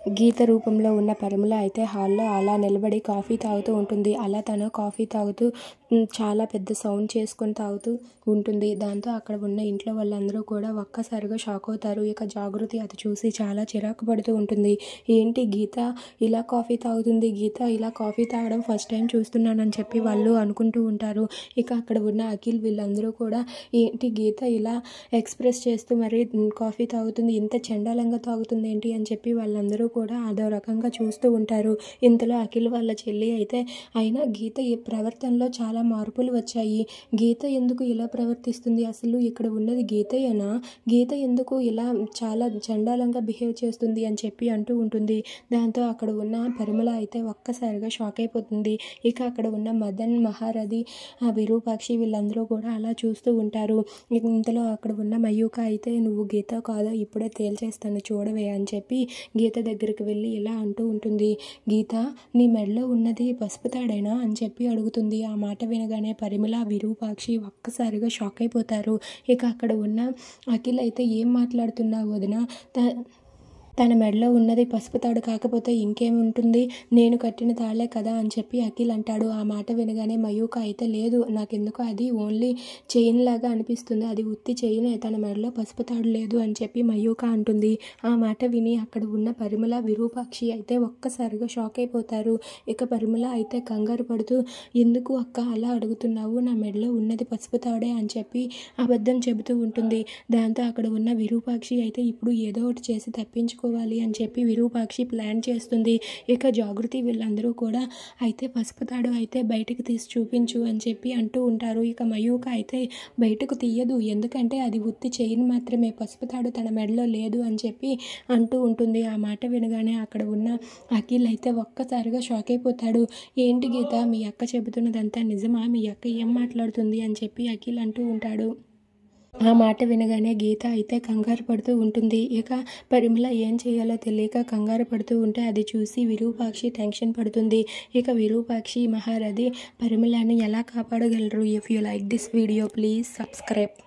గీత రూపంలో ఉన్న పరిమళ అయితే హాల్లో అలా నిలబడి కాఫీ తాగుతూ ఉంటుంది. అలా తను కాఫీ తాగుతూ చాలా పెద్ద సౌండ్ చేసుకొని తాగుతూ ఉంటుంది. దాంతో అక్కడ ఉన్న ఇంట్లో వాళ్ళందరూ కూడా ఒక్కసారిగా షాక్ అవుతారు. ఇక జాగృతి అది చూసి చాలా చిరాకు పడుతూ ఉంటుంది. ఏంటి గీత ఇలా కాఫీ తాగుతుంది, గీత ఇలా కాఫీ తాగడం ఫస్ట్ టైం చూస్తున్నానని చెప్పి వాళ్ళు అనుకుంటూ ఉంటారు. ఇక అక్కడ ఉన్న అఖిల్ వీళ్ళందరూ కూడా ఏంటి గీత ఇలా ఎక్స్ప్రెస్ చేస్తూ మరి కాఫీ తాగుతుంది, ఇంత చండాలంగా తాగుతుంది ఏంటి అని చెప్పి వాళ్ళందరూ కూడా అదో రకంగా చూస్తూ ఉంటారు. ఇంతలో అఖిల్ వాళ్ళ చెల్లి అయితే అయినా గీత ఈ ప్రవర్తనలో చాలా మార్పులు వచ్చాయి, గీత ఎందుకు ఇలా ప్రవర్తిస్తుంది, అసలు ఇక్కడ ఉన్నది గీతయేనా, గీత ఎందుకు ఇలా చాలా చండాలంగా బిహేవ్ చేస్తుంది అని చెప్పి అంటూ ఉంటుంది. దాంతో అక్కడ ఉన్న పరిమళ అయితే ఒక్కసారిగా షాక్ అయిపోతుంది. ఇక అక్కడ ఉన్న మదన్, మహారథి, విరూపాక్షి వీళ్ళందరూ కూడా అలా చూస్తూ ఉంటారు. ఇంతలో అక్కడ ఉన్న మయూక అయితే నువ్వు గీత కాదో ఇప్పుడే తేల్చేస్తాను చూడవే అని చెప్పి గీత దగ్గరికి వెళ్ళి ఇలా అంటూ ఉంటుంది. గీత నీ మెడలో ఉన్నది పసుపు తాడేనా అని చెప్పి అడుగుతుంది. ఆ మాట వినగానే పరిమళ, విరూపాక్షి ఒక్కసారిగా షాక్ అయిపోతారు. ఇక అక్కడ ఉన్న అఖిల్ అయితే ఏం మాట్లాడుతున్నావు వదిన, తన మెడలో ఉన్నది పసుపు తాడు కాకపోతే ఇంకేముంటుంది, నేను కట్టిన తాళ్లే కదా అని చెప్పి అఖిల్ అంటాడు. ఆ మాట వినగానే మయూక అయితే లేదు నాకెందుకు అది ఓన్లీ చైన్ లాగా అనిపిస్తుంది, అది ఉత్తి చైనే, తన మెడలో పసుపు తాడు లేదు అని చెప్పి మయూక అంటుంది. ఆ మాట విని అక్కడ ఉన్న పరిమళ, విరూపాక్షి అయితే ఒక్కసారిగా షాక్ అయిపోతారు. ఇక పరిమళ అయితే కంగారు పడుతూ ఎందుకు అక్క అలా అడుగుతున్నావు, నా మెడలో ఉన్నది పసుపు తాడే అని చెప్పి అబద్ధం చెబుతూ ఉంటుంది. దాంతో అక్కడ ఉన్న విరూపాక్షి అయితే ఇప్పుడు ఏదో ఒకటి చేసి తప్పించుకో అని చెప్పి విరూపాక్షి ప్లాన్ చేస్తుంది. ఇక జాగృతి వీళ్ళందరూ కూడా అయితే పసుపు తాడు అయితే బయటకు తీసి చూపించు అని చెప్పి అంటూ ఉంటారు. ఇక మయూక అయితే బయటకు తీయదు, ఎందుకంటే అది ఉత్తి చైన్ మాత్రమే, పసుపు తాడు తన మెడలో లేదు అని చెప్పి అంటూ ఉంటుంది. ఆ మాట వినగానే అక్కడ ఉన్న అఖిల్ అయితే ఒక్కసారిగా షాక్ అయిపోతాడు. ఏంటి గీత మీ అక్క చెబుతున్నదంతా నిజమా, మీ అక్క ఏం మాట్లాడుతుంది అని చెప్పి అఖిల్ అంటూ ఉంటాడు. ఆ మాట వినగానే గీత అయితే కంగారు పడుతూ ఉంటుంది. ఇక పరిమళ ఏం చేయాలో తెలియక కంగారు పడుతూ ఉంటే అది చూసి విరూపాక్షి టెన్షన్ పడుతుంది. ఇక విరూపాక్షి, మహారథి పరిమళని ఎలా కాపాడగలరు? If you like this video please subscribe.